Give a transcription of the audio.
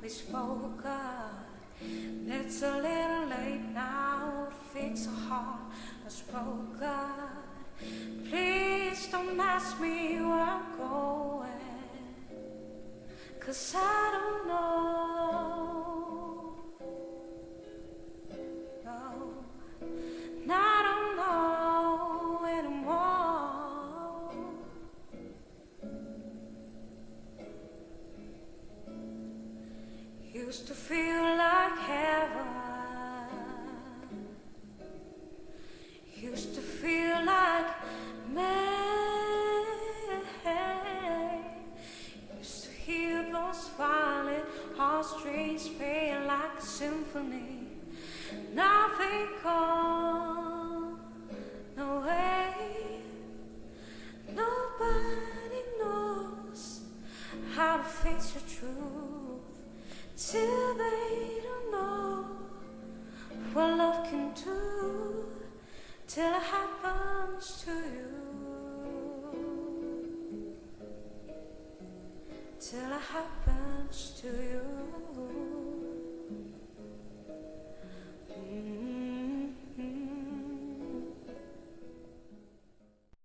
we spoke of. It's a little late now to fix a heart that's broken. Please don't ask me where I'm going, 'cause I don't know. No, and I don't know anymore. Used to feel like heaven, used to feel like May, used to hear those violent heartstrings playing like a symphony. Nothing come, no way. Nobody knows how to face the truth till they don't know what love can do, till it happens to you, till it happens to you.